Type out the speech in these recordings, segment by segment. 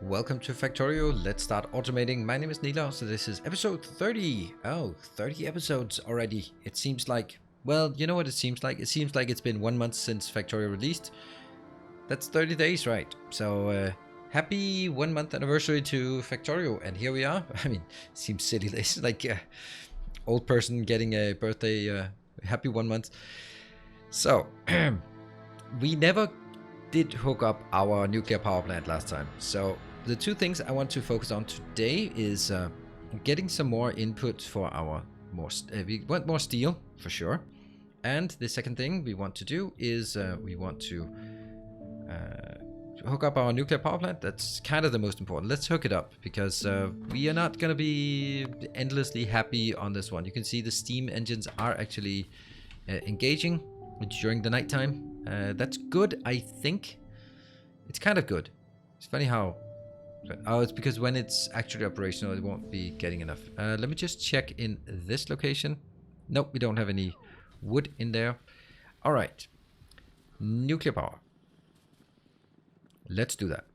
Welcome to Factorio. Let's start automating. My name is Nila, so this is episode 30. Oh, 30 episodes already. It seems like, well, you know what it seems like? It seems like it's been 1 month since Factorio released. That's 30 days, right? So, happy 1 month anniversary to Factorio. And here we are. I mean, it seems silly. This is like old person getting a birthday, happy 1 month. So, we never did hook up our nuclear power plant last time. So the two things I want to focus on today is getting some more input for our we want more steel for sure. And the second thing we want to do is we want to hook up our nuclear power plant. That's kind of the most important. Let's hook it up because we are not going to be endlessly happy on this one. You can see the steam engines are actually engaging during the nighttime. That's good, I think. It's kind of good. It's funny how... Oh, it's because when it's actually operational, it won't be getting enough. Let me just check in this location. Nope, we don't have any wood in there. All right. Nuclear power. Let's do that.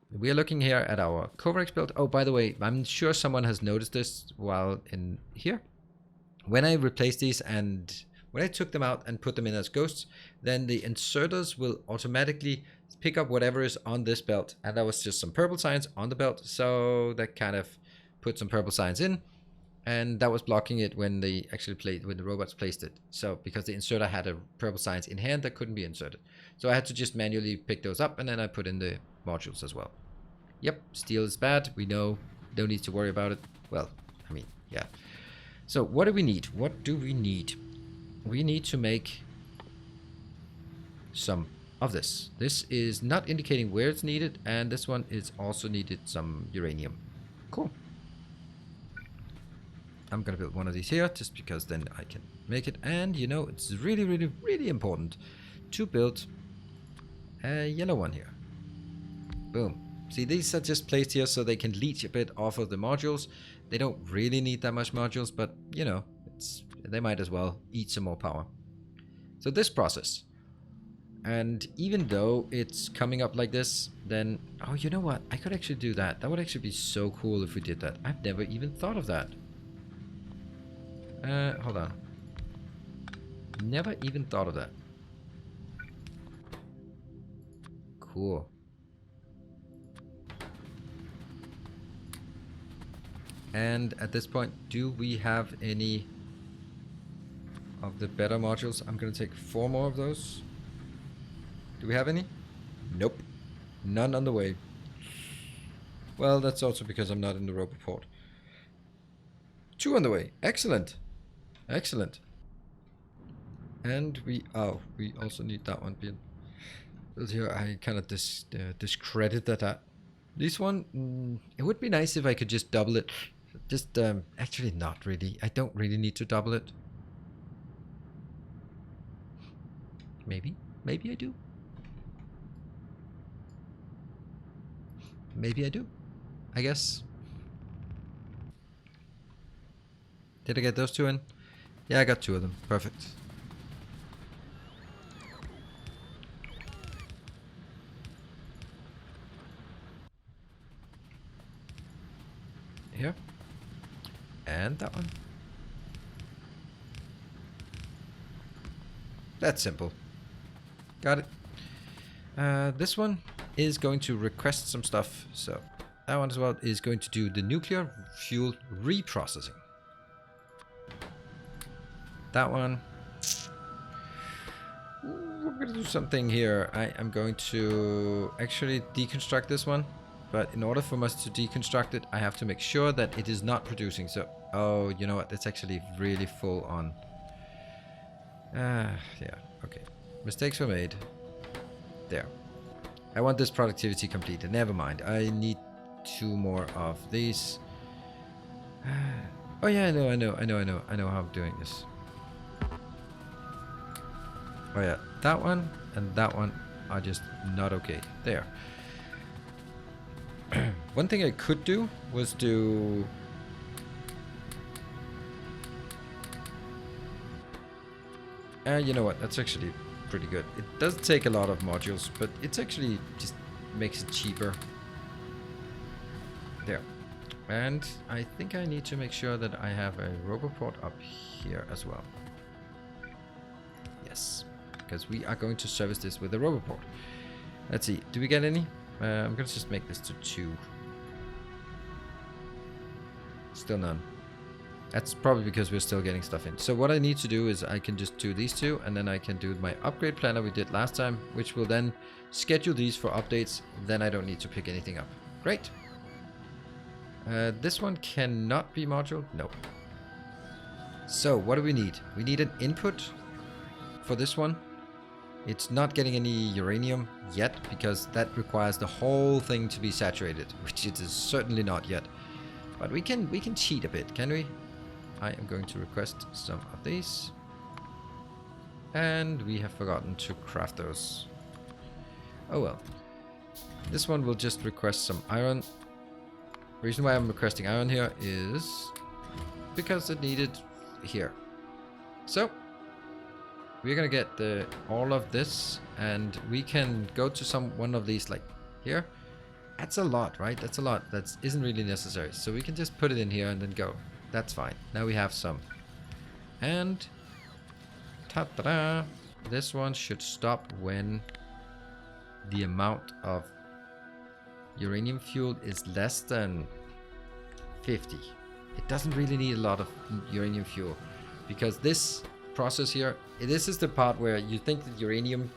We are looking here at our Covarex build. Oh, by the way, I'm sure someone has noticed this while in here. When I replaced these and... when I took them out and put them in as ghosts, then the inserters will automatically pick up whatever is on this belt. And that was just some purple signs on the belt. So that kind of put some purple signs in. And that was blocking it when they actually played, when the robots placed it. So because the inserter had a purple signs in hand that couldn't be inserted. So I had to just manually pick those up and then I put in the modules as well. Yep, steel is bad. We know, don't need to worry about it. Well, I mean, yeah. So what do we need? What do we need? We need to make some of this. This is not indicating where it's needed, and this one is also needed some uranium. Cool. I'm gonna build one of these here just because then I can make it. And you know, it's really, really, really important to build a yellow one here. Boom. See, these are just placed here so they can leach a bit off of the modules. They don't really need that much modules, but you know, they might as well eat some more power. So this process, and even though it's coming up like this, then, oh, you know what? I could actually do that. That would actually be so cool if we did that. I've never even thought of that. Hold on. Never even thought of that. Cool. And at this point, do we have any of the better modules? I'm gonna take 4 more of those. Do we have any? Nope. None on the way. Well, that's also because I'm not in the robot port. 2 on the way. Excellent. Excellent. And we also need that one being built here. I kind of discredited that. This one, it would be nice if I could just double it. Just, actually not really. I don't really need to double it. Maybe I do. Maybe I do. I guess. Did I get those 2 in? Yeah, I got 2 of them. Perfect. Here. And that one. That's simple. Got it. This one is going to request some stuff. So that one as well is going to do the nuclear fuel reprocessing. That one. We're going to do something here. I am going to actually deconstruct this one. But in order for us to deconstruct it, I have to make sure that it is not producing. So, oh, you know what? It's actually really full on. Yeah, okay. Mistakes were made. There. I want this productivity completed. Never mind. I need 2 more of these. Oh yeah, I know how I'm doing this. Oh yeah, that one and that one are just not okay. There. One thing I could do was do... you know what? That's actually pretty good. It does take a lot of modules, but it's actually just makes it cheaper. There. And I think I need to make sure that I have a roboport up here as well. Yes, because we are going to service this with a roboport. Let's see, do we get any? I'm going to just make this to 2. Still none. That's probably because we're still getting stuff in. So what I need to do is I can just do these 2, and then I can do my upgrade planner we did last time, which will then schedule these for updates. Then I don't need to pick anything up. Great. This one cannot be module. No. So what do we need? We need an input for this one. It's not getting any uranium yet because that requires the whole thing to be saturated, which it is certainly not yet. But we can cheat a bit, can we? I am going to request some of these. And we have forgotten to craft those. Oh well. This one will just request some iron. Reason why I'm requesting iron here is because it needed here. So we're gonna get all of this, and we can go to one of these like here. That's a lot, right? That's a lot. That isn't really necessary. So we can just put it in here and then go. That's fine. Now we have some. And ta-da! This one should stop when the amount of uranium fuel is less than 50. It doesn't really need a lot of uranium fuel because this process here, this is the part where you think that uranium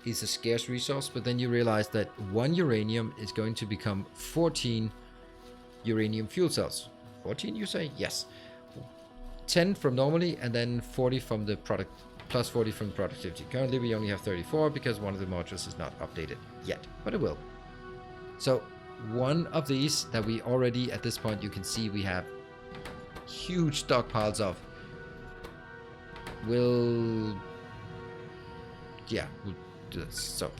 is a scarce resource, but then you realize that 1 uranium is going to become 14 uranium fuel cells. 14 you say? Yes. 10 from normally, and then 40 from the product, plus 40 from productivity. Currently we only have 34 because one of the modules is not updated yet, but it will. So one of these that we already at this point you can see we have huge stockpiles of will do this. So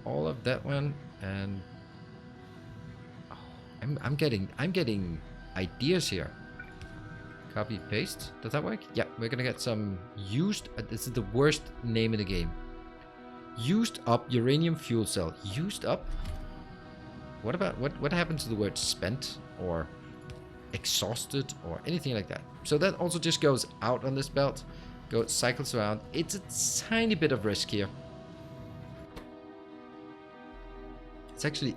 all of that one, and oh, I'm getting ideas here. Copy paste. Does that work? Yeah, we're gonna get some used. This is the worst name in the game. Used up uranium fuel cell. Used up. What about what happened to the word spent or exhausted or anything like that? So that also just goes out on this belt, cycles around. It's a tiny bit of risk here. It's actually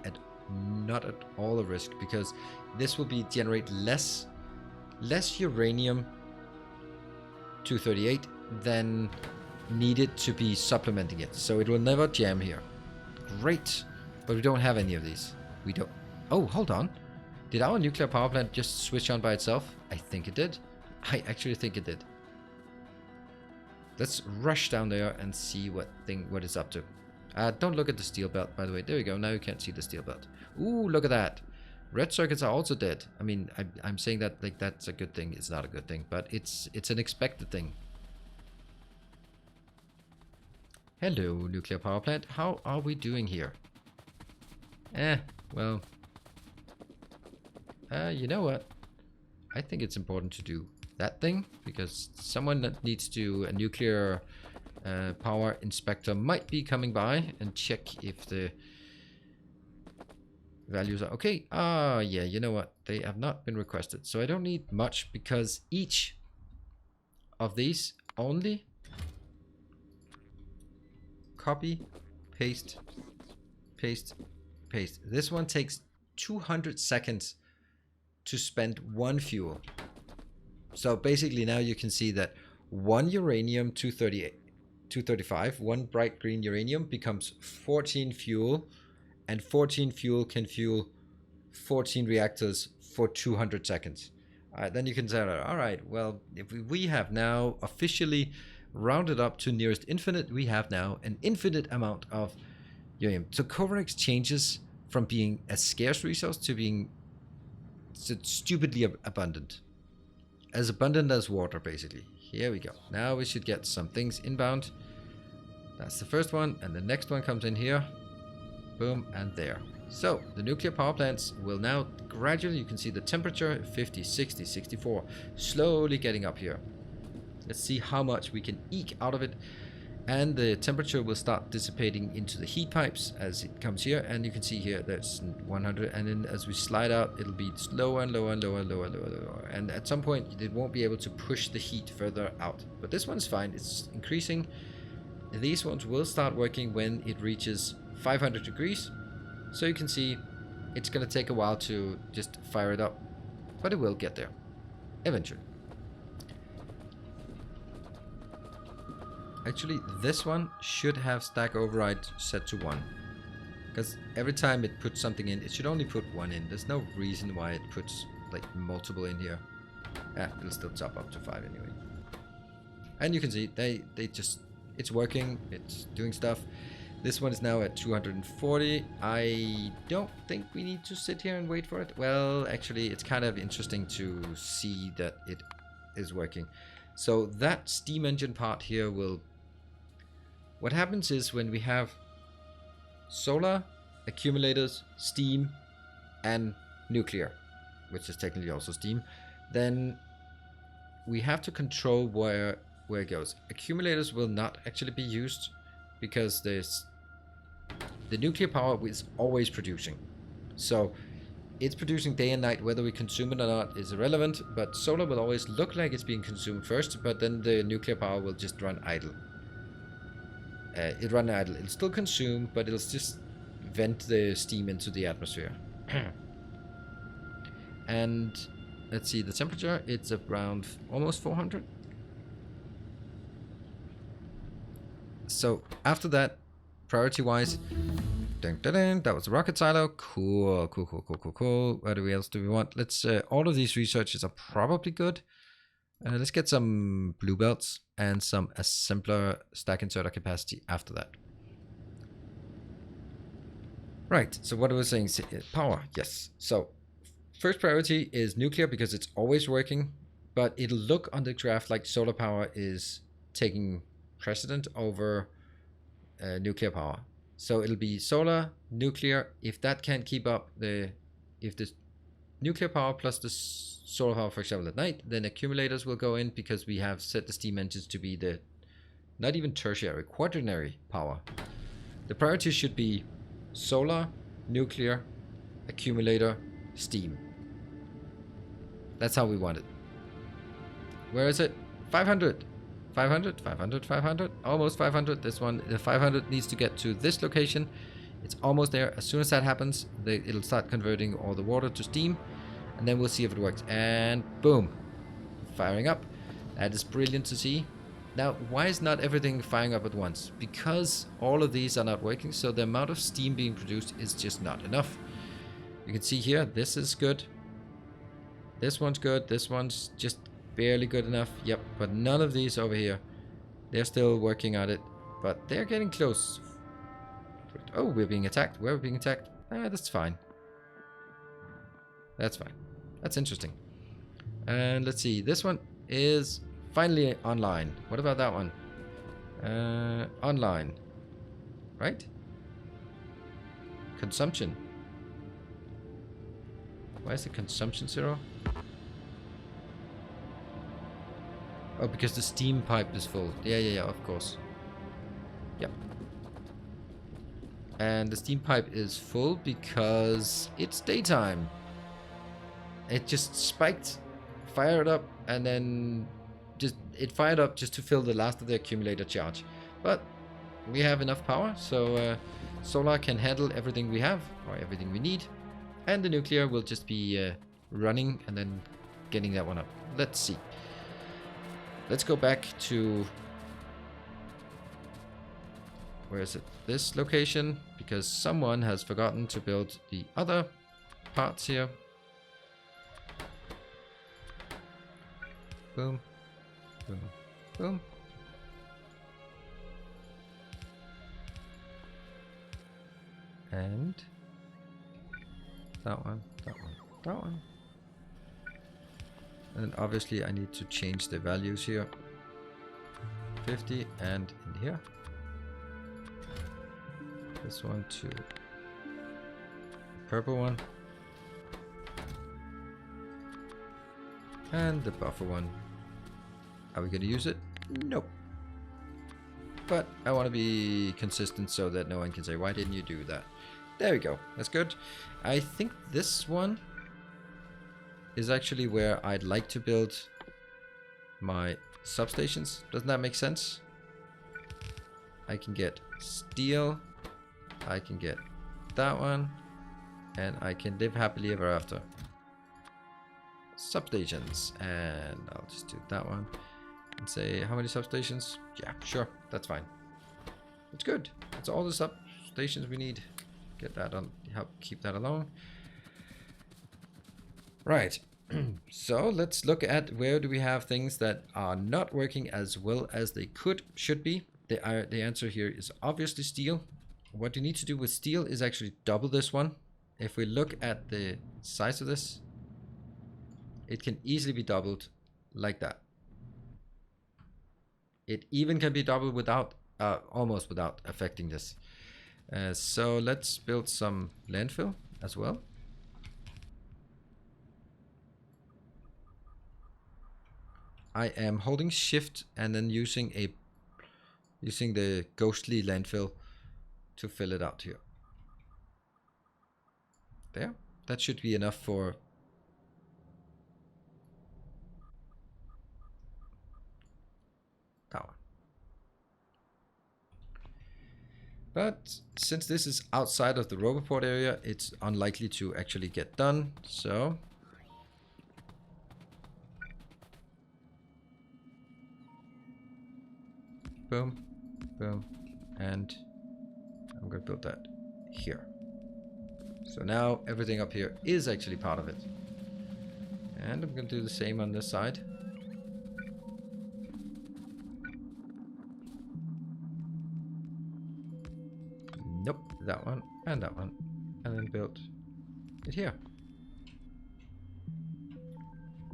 not at all a risk because this will generate less uranium 238 than needed to be supplementing it. So it will never jam here. Great. But we don't have any of these. We don't. Oh, hold on. Did our nuclear power plant just switch on by itself? I think it did. I actually think it did. Let's rush down there and see what it's up to. Don't look at the steel belt, by the way. There we go. Now you can't see the steel belt. Ooh, look at that. Red circuits are also dead. I mean, I'm saying that like that's a good thing. It's not a good thing, but it's an expected thing. Hello, nuclear power plant. How are we doing here? Well, you know what? I think it's important to do that thing because someone that needs to do a nuclear power inspector might be coming by and check if the values are okay. Yeah, you know what? They have not been requested, so I don't need much because each of these only copy, paste, paste, paste. This one takes 200 seconds to spend 1 fuel. So basically now you can see that 1 uranium 235, 1 bright green uranium becomes 14 fuel, and 14 fuel can fuel 14 reactors for 200 seconds. Then you can say, all right, well, if we have now officially rounded up to nearest infinite, we have now an infinite amount of uranium. So Covernex changes from being a scarce resource to being stupidly abundant. As abundant as water, basically. Here we go. Now we should get some things inbound. That's the first one, and the next one comes in here. Boom, and there. So the nuclear power plants will now gradually, you can see the temperature 50, 60, 64, slowly getting up here. Let's see how much we can eke out of it. And the temperature will start dissipating into the heat pipes as it comes here. And you can see here that's 100, and then as we slide out, it'll be lower and lower and lower and lower and lower and lower. And at some point it won't be able to push the heat further out, but this one's fine, it's increasing. These ones will start working when it reaches 500 degrees. So you can see it's gonna take a while to just fire it up, but it will get there eventually. Actually, this one should have stack override set to 1. Because every time it puts something in, it should only put 1 in. There's no reason why it puts like multiple in here. It'll still top up to 5 anyway. And you can see they just, it's working, it's doing stuff. This one is now at 240. I don't think we need to sit here and wait for it. Well, actually, it's kind of interesting to see that it is working. So that steam engine part here will... What happens is when we have solar, accumulators, steam, and nuclear, which is technically also steam, then we have to control where it goes. Accumulators will not actually be used because the nuclear power is always producing. So it's producing day and night. Whether we consume it or not is irrelevant, but solar will always look like it's being consumed first, but then the nuclear power will just run idle. It'll still consume, but it'll just vent the steam into the atmosphere. And let's see, the temperature, it's around almost 400. So after that, priority wise, that was the rocket silo. Cool. What else do we want? Let's all of these researches are probably good. Let's get some blue belts and some assembler stack inserter capacity after that. Right, so what I was saying, power, yes. So first priority is nuclear because it's always working, but it'll look on the graph like solar power is taking precedent over nuclear power. So it'll be solar, nuclear. If that can't keep up, if the nuclear power plus the solar power, for example, at night, then accumulators will go in because we have set the steam engines to be the not even tertiary, quaternary power. The priority should be solar, nuclear, accumulator, steam. That's how we want it. Where is it? 500. 500, 500, 500, almost 500. This one, the 500 needs to get to this location. It's almost there. As soon as that happens, it'll start converting all the water to steam, and then we'll see if it works. And boom, firing up. That is brilliant to see. Now, why is not everything firing up at once? Because all of these are not working, so the amount of steam being produced is just not enough. You can see here, this is good. This one's good. This one's just barely good enough. Yep, but none of these over here. They're still working at it, but they're getting close. Oh, we're being attacked. We're being attacked. That's fine. That's fine. That's interesting. And let's see. This one is finally online. What about that one? Online. Right? Consumption. Why is the consumption 0? Oh, because the steam pipe is full. Yeah, of course. Yep. And the steam pipe is full because it's daytime. It just spiked, fired up, and then it fired up just to fill the last of the accumulator charge. But we have enough power, so solar can handle everything we have, or everything we need. And the nuclear will just be running and then getting that one up. Let's see. Let's go back to... Where is it? This location, because someone has forgotten to build the other parts here. Boom, boom, boom. And that one, that one, that one. And obviously I need to change the values here. 50 and in here. This one to purple one. And the buffer one. Are we going to use it? Nope. but I want to be consistent so that no one can say, why didn't you do that? There we go. That's good. I think this one is actually where I'd like to build my substations. Doesn't that make sense? I can get steel. I can get that one. And I can live happily ever after. Substations. And I'll just do that one. And say, how many substations? Yeah, sure. That's fine. It's good. That's all the substations we need. Get that on. Help keep that alone. Right. So let's look at where do we have things that are not working as well as they should be. The answer here is obviously steel. What you need to do with steel is actually double this one. If we look at the size of this, it can easily be doubled like that. It even can be doubled without, almost without affecting this. So let's build some landfill as well. I am holding shift and then using the ghostly landfill to fill it out here. There. That should be enough for that one. But since this is outside of the Roboport area, it's unlikely to actually get done. So boom, boom, and I'm going to build that here. So now everything up here is actually part of it. And I'm going to do the same on this side. Nope, that one, and then build it here.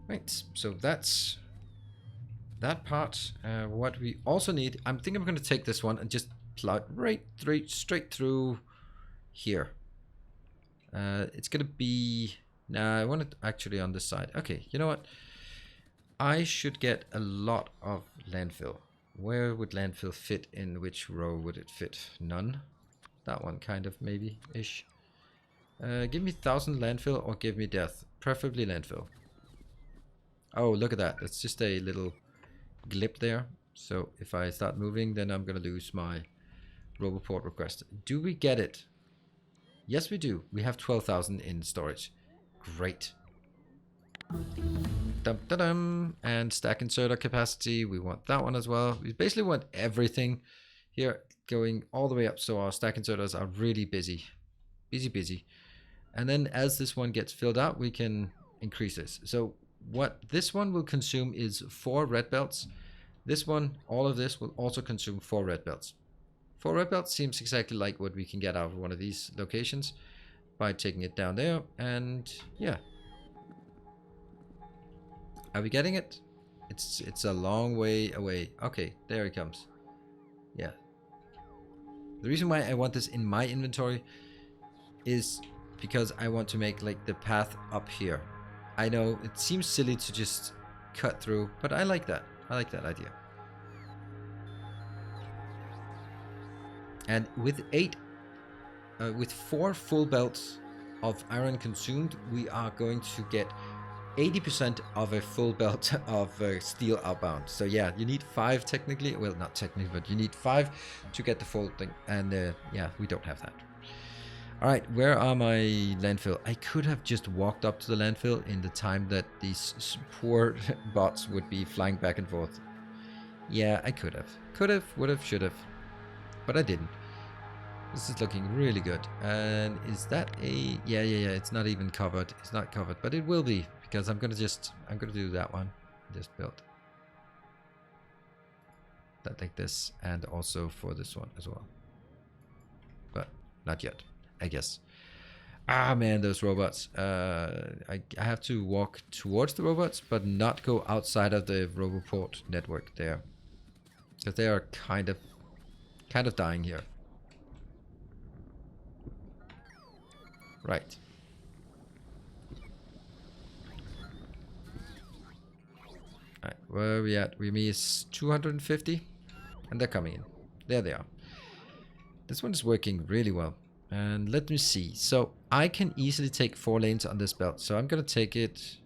Right, so that's that part. What we also need, I think I'm going to take this one and just plug straight through here. It's going to be, nah, I want it actually on this side. Okay, you know what? I should get a lot of landfill. Where would landfill fit in? Which row would it fit? None. That one kind of maybe-ish. Give me 1,000 landfill or give me death. Preferably landfill. Oh, look at that. It's just a little glip there. So if I start moving, then I'm going to lose my Roboport request. Do we get it? Yes, we do. We have 12,000 in storage. Great. Dum, da, dum. And stack inserter capacity. We want that one as well. We basically want everything here going all the way up. So our stack inserters are really busy. Busy. And then as this one gets filled out, we can increase this. So what this one will consume is 4 red belts. This one, all of this will also consume 4 red belts. 4 red belts seems exactly like what we can get out of one of these locations by taking it down there. And yeah. Are we getting it? It's a long way away. Okay, there it comes. Yeah. The reason why I want this in my inventory is because I want to make like the path up here. I know it seems silly to just cut through, but I like that. I like that idea. And with 4 full belts of iron consumed, we are going to get 80% of a full belt of steel outbound. So yeah, you need 5 technically. Well, not technically, but you need 5 to get the full thing. And yeah, we don't have that. All right, where are my landfill? I could have just walked up to the landfill in the time that these poor bots would be flying back and forth. Yeah, I could have. Could have, would have, should have. But I didn't. This is looking really good. And is that a... Yeah, it's not even covered. It's not covered, but it will be. Because I'm gonna do that one. Just build that like this, and also for this one as well. But not yet, I guess. Ah man, those robots. I have to walk towards the robots, but not go outside of the Roboport network there, because they are kind of dying here. Right. Alright, where are we at? We miss 250, and they're coming in. There they are. This one is working really well. And let me see. So I can easily take 4 lanes on this belt. So I'm going to take it.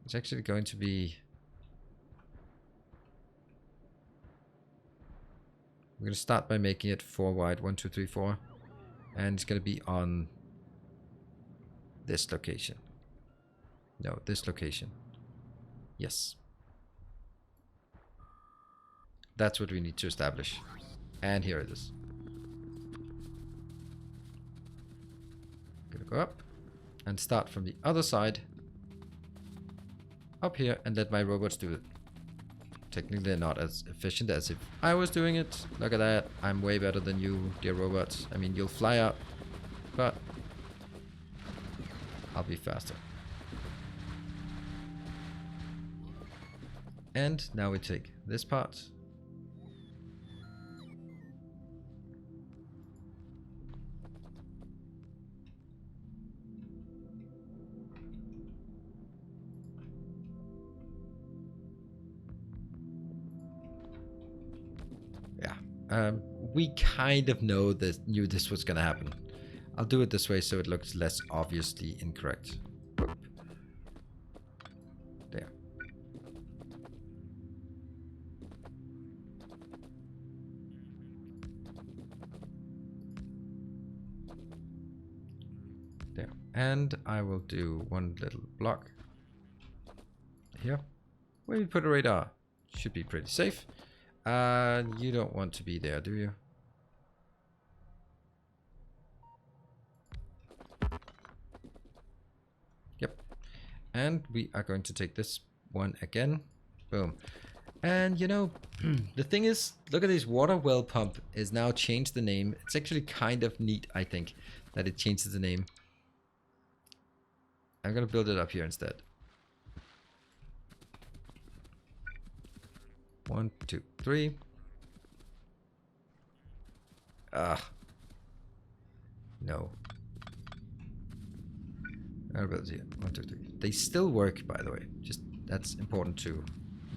It's actually going to be... We're going to start by making it 4 wide. 1, 2, 3, 4. And it's going to be on this location. No, this location. Yes. That's what we need to establish. And here it is. Gonna go up and start from the other side. Up here and let my robots do it. Technically they're not as efficient as if I was doing it. Look at that. I'm way better than you, dear robots. I mean, you'll fly up, but I'll be faster. And now we take this part. We kind of knew this was gonna happen. I'll do it this way so it looks less obviously incorrect. Whoop. There. There. And I will do one little block here. Where we put a radar should be pretty safe. You don't want to be there, do you? Yep. And we are going to take this one again. Boom. And you know, the thing is, look at this water well pump is now changed the name. It's actually kind of neat, I think, that it changes the name. I'm gonna build it up here instead. 1, 2, 3. No. I'll build it here. 1, 2, 3. They still work, by the way. Just that's important to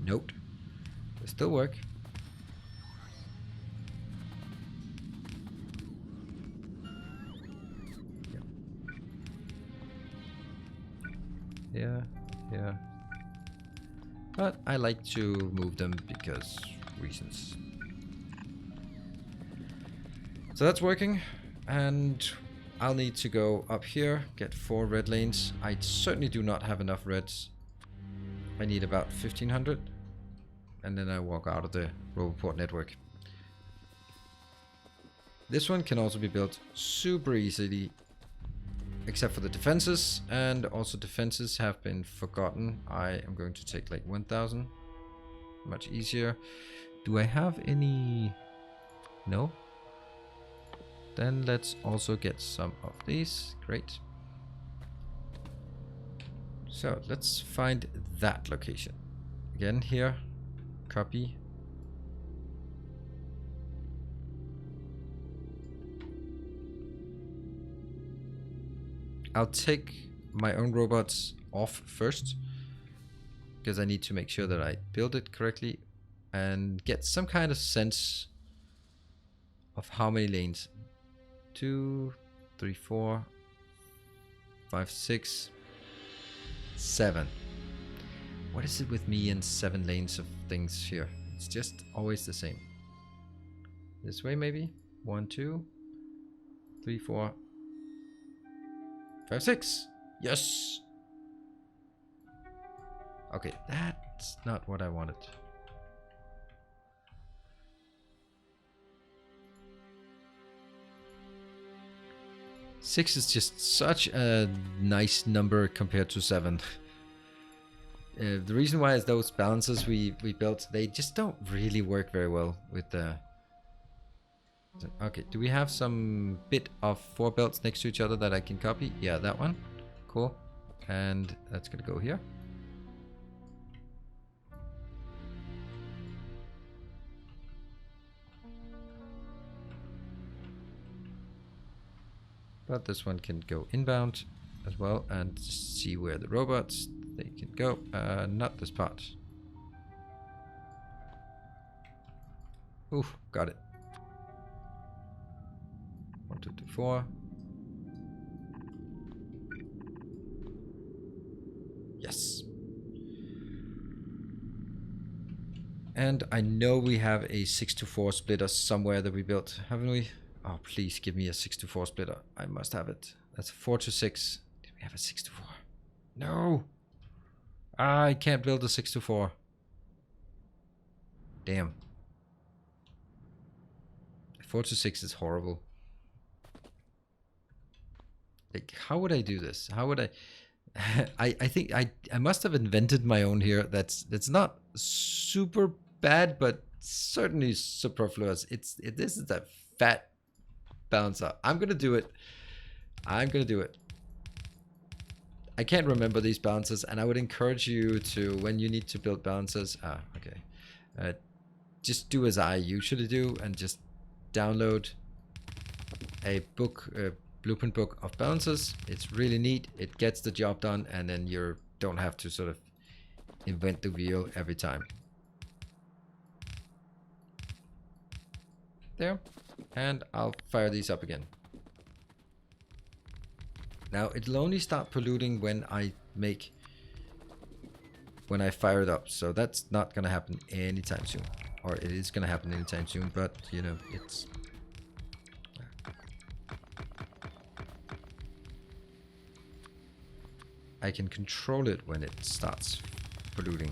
note. They still work. Yeah. Yeah. But I like to move them because reasons. So that's working, and I'll need to go up here, get 4 red lanes. I certainly do not have enough reds. I need about 1500, and then I walk out of the Roboport network. This one can also be built super easily, except for the defenses, and also defenses have been forgotten. I am going to take like 1000. Much easier. Do I have any? No? Then let's also get some of these. Great. So let's find that location. Again here. Copy. I'll take my own robots off first, because I need to make sure that I build it correctly and get some kind of sense of how many lanes. 2, 3, 4, 5, 6, 7. What is it with me and 7 lanes of things here? It's just always the same. This way maybe? 1, 2, 3, 4, 5, 6. Yes. Okay, that's not what I wanted. Six is just such a nice number compared to 7. The reason why is those balances we built, they just don't really work very well with the... Okay, do we have some bit of 4 belts next to each other that I can copy? Yeah, that one. Cool. And that's gonna go here. But this one can go inbound as well, and see where the robots they can go. Not this part. Oof, got it. 1, 2, 3, 4. Yes. And I know we have a 6-to-4 splitter somewhere that we built, haven't we? Oh, please give me a 6-to-4 splitter. I must have it. That's 4-to-6. Did we have a 6-to-4? No. I can't build a 6-to-4. Damn. 4-to-6 is horrible. Like, how would I do this? How would I? I think I must have invented my own here. That's not super bad, but certainly superfluous. This is a fat balancer. I'm gonna do it. I'm gonna do it. I can't remember these balancers, and I would encourage you to, when you need to build balancers. Okay. Just do as I usually do, and just download a book. Blueprint book of balancers. It's really neat. It gets the job done, and then you don't have to sort of invent the wheel every time. There. And I'll fire these up again. Now it'll only start polluting when I fire it up. So that's not gonna happen anytime soon. Or it is gonna happen anytime soon, but you know, it's I can control it when it starts polluting.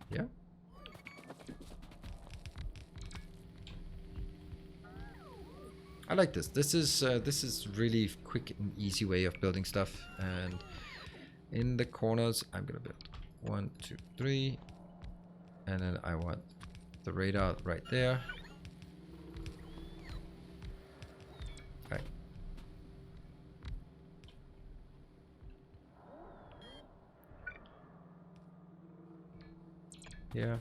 Yeah. I like this. This is really quick and easy way of building stuff. And in the corners, I'm gonna build 1, 2, 3, and then I want the radar right there. Yeah.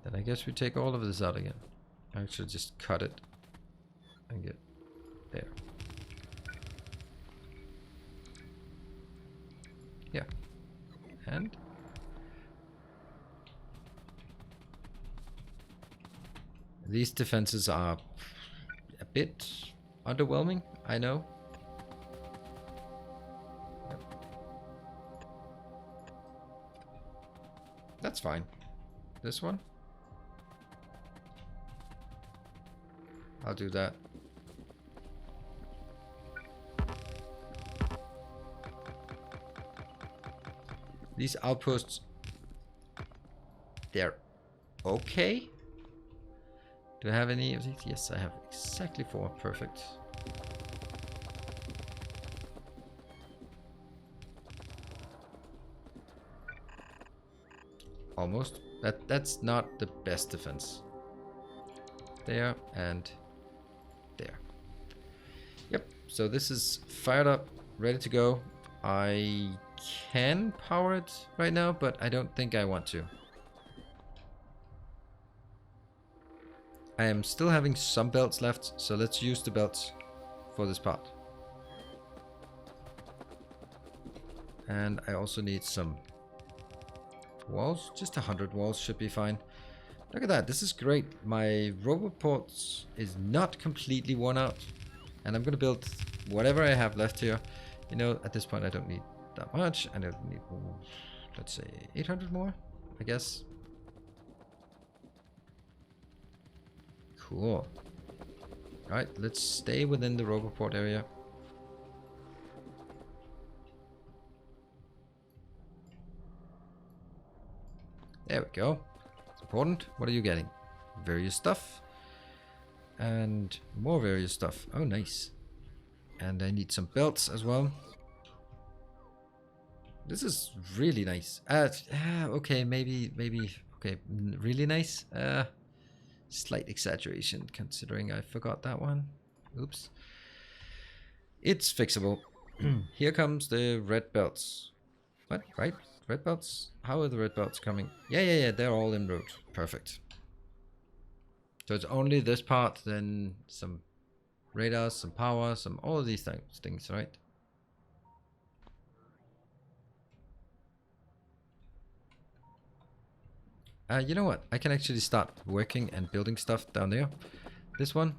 Then I guess we take all of this out again. I should just cut it and get there. Yeah. And these defenses are a bit underwhelming, I know. Yep. That's fine. This one? I'll do that. These outposts, they're okay. Do I have any of these? Yes, I have exactly 4. Perfect. Almost. That's not the best defense. There and there. Yep. So this is fired up, ready to go. I can power it right now, but I don't think I want to. I am still having some belts left, so let's use the belts for this part. And I also need some walls. Just 100 walls should be fine. Look at that. This is great. My robot ports is not completely worn out. And I'm going to build whatever I have left here. You know, at this point I don't need that much. I don't need, let's say, 800 more, I guess. Cool. Alright, let's stay within the robot port area. There we go. It's important. What are you getting? Various stuff. And more various stuff. Oh, nice. And I need some belts as well. This is really nice. Okay, maybe, okay, really nice. Slight exaggeration considering I forgot that one. Oops. It's fixable. Here comes the red belts. What? Right? Red belts? How are the red belts coming? Yeah. They're all en route. Perfect. So it's only this part, then some radars, some power, some all of these things, right? You know what? I can actually start working and building stuff down there. This one.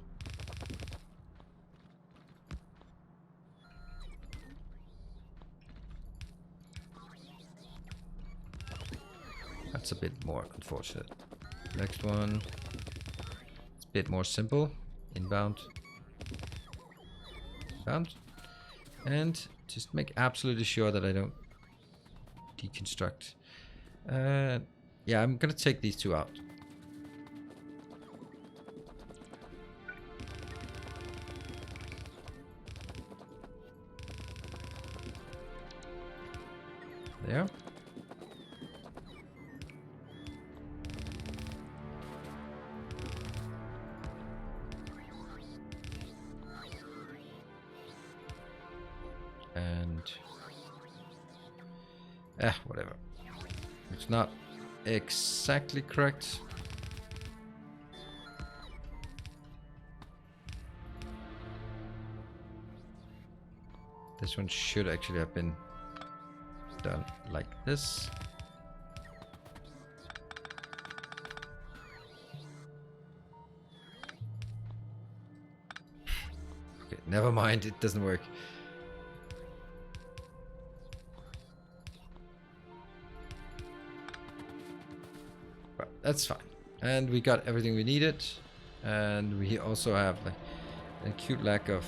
That's a bit more unfortunate. Next one. It's a bit more simple. Inbound. Inbound. And just make absolutely sure that I don't deconstruct. Yeah, I'm gonna take these two out. There. And whatever. It's not exactly correct. This one should actually have been done like this. Okay, never mind, it doesn't work. But that's fine. And we got everything we needed. And we also have like an acute lack of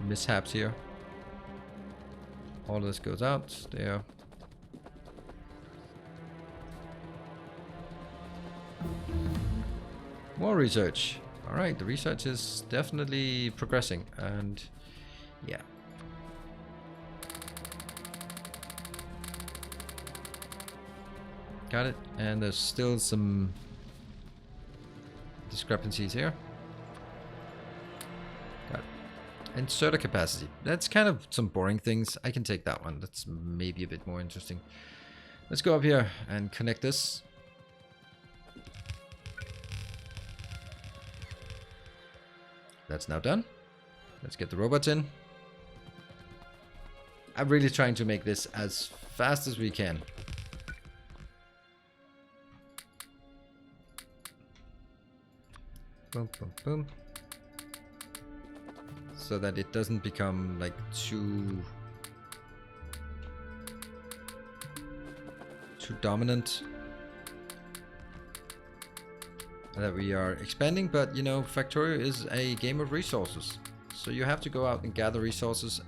mishaps here. All of this goes out there. More research. All right, the research is definitely progressing, and yeah. Got it. And there's still some discrepancies here. Got it. Inserter capacity. That's kind of some boring things. I can take that one. That's maybe a bit more interesting. Let's go up here and connect this. That's now done. Let's get the robots in. I'm really trying to make this as fast as we can. Boom, boom, boom. So that it doesn't become like too dominant. That we are expanding, but you know, Factorio is a game of resources. So you have to go out and gather resources.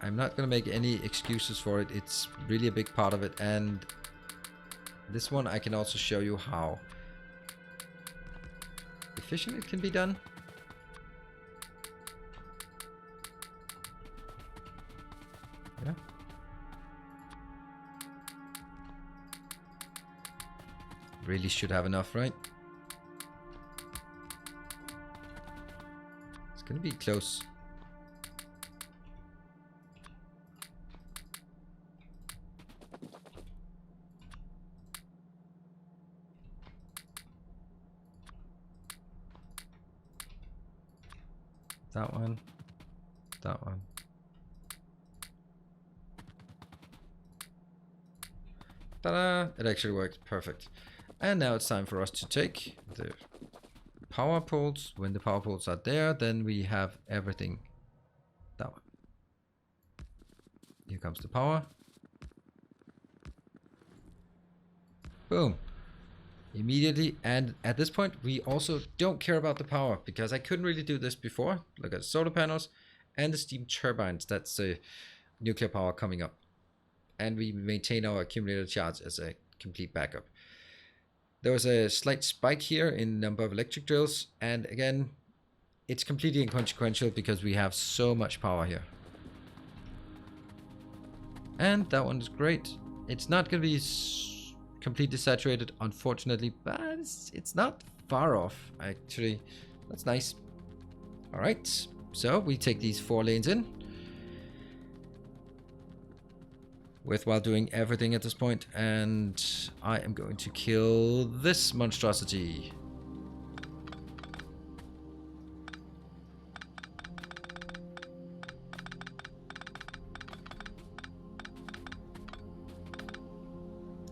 I'm not gonna make any excuses for it. It's really a big part of it, and this one I can also show you how efficient it can be done. Yeah. Really should have enough, right? It's gonna be close. That one. That one. Ta-da! It actually worked. Perfect. And now it's time for us to take the power poles. When the power poles are there, then we have everything. That one. Here comes the power. Boom. Immediately. And at this point, we also don't care about the power, because I couldn't really do this before. Look at the solar panels and the steam turbines. That's the nuclear power coming up. And we maintain our accumulator charge as a complete backup. There was a slight spike here in number of electric drills, and again, it's completely inconsequential because we have so much power here. And that one is great. It's not going to be completely saturated, unfortunately, but it's not far off, actually. That's nice. All right, so we take these 4 lanes in. Worthwhile doing everything at this point, and I am going to kill this monstrosity.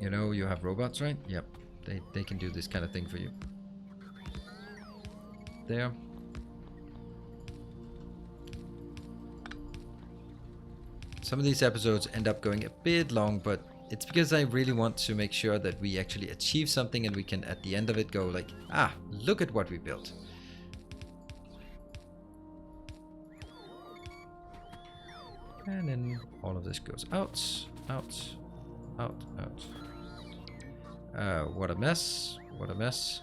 You know, you have robots, right? Yep. They can do this kind of thing for you. There. Some of these episodes end up going a bit long, but it's because I really want to make sure that we actually achieve something and we can, at the end of it, go like, ah, look at what we built. And then all of this goes out, out, out, out. What a mess. What a mess.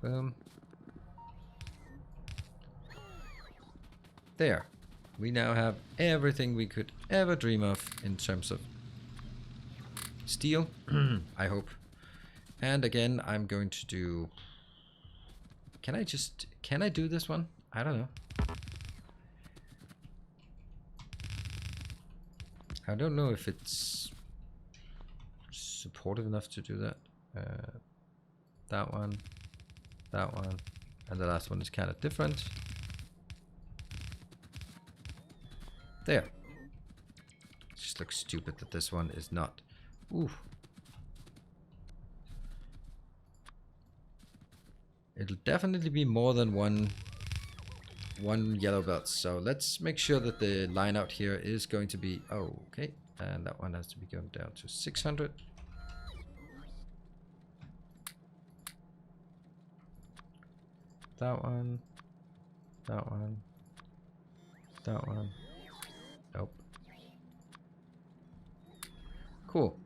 Boom. There. We now have everything we could ever dream of in terms of steel, I hope. And again, I'm going to do... Can I do this one? I don't know. I don't know if it's supportive enough to do that. That one, and the last one is kind of different. There. It just looks stupid that this one is not. Ooh. It'll definitely be more than one yellow belt. So let's make sure that the line out here is going to be okay. And that one has to be going down to 600. That one. That one. That one. Nope. Cool.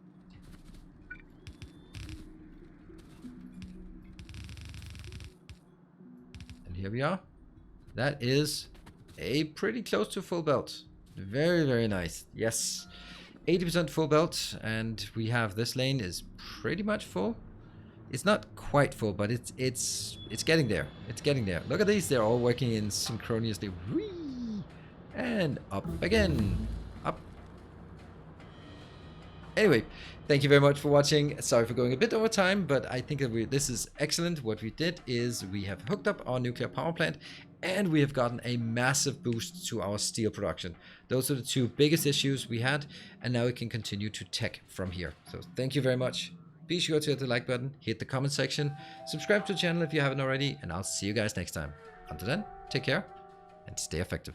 And here we are. That is a pretty close to full belt. Very, very nice. Yes. 80% full belt, and we have this lane is pretty much full. It's not quite full, but it's getting there. It's getting there. Look at these. They're all working in synchronously. Whee! And up again. Up. Anyway, thank you very much for watching. Sorry for going a bit over time, but I think that this is excellent. What we did is we have hooked up our nuclear power plant, and we have gotten a massive boost to our steel production. Those are the 2 biggest issues we had, and now we can continue to tech from here. So thank you very much. Be sure to hit the like button, hit the comment section, subscribe to the channel if you haven't already, and I'll see you guys next time. Until then, take care and stay effective.